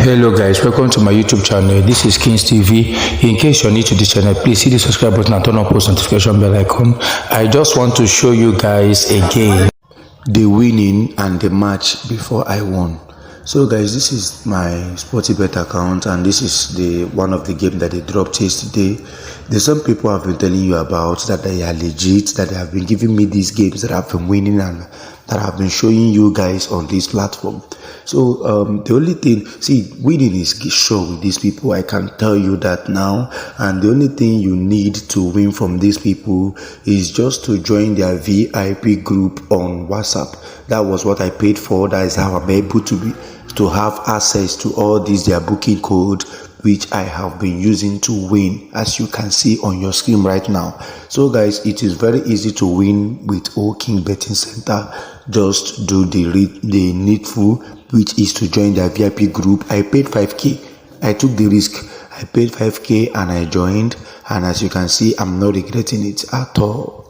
Hello guys, welcome to my YouTube channel. This is Kings TV. In case you're new to this channel, please hit the subscribe button and turn on post notification bell icon. I just want to show you guys again the winning and the match before I won. So guys, this is my Sportybet account and this is the one of the game that they dropped yesterday. There's some people have been telling you about that they are legit, that they have been giving me these games that I've been winning and that I've been showing you guys on this platform. So the only thing, see, winning is sure with these people, I can tell you that now. And the only thing you need to win from these people is just to join their VIP group on WhatsApp. That was what I paid for. That is how I'm able to have access to all these their booking code, which I have been using to win, as you can see on your screen right now. So guys, it is very easy to win with Oking betting center. Just do the needful, which is to join their VIP group. I paid 5k. I took the risk. I paid 5k and I joined, and as you can see, I'm not regretting it at all.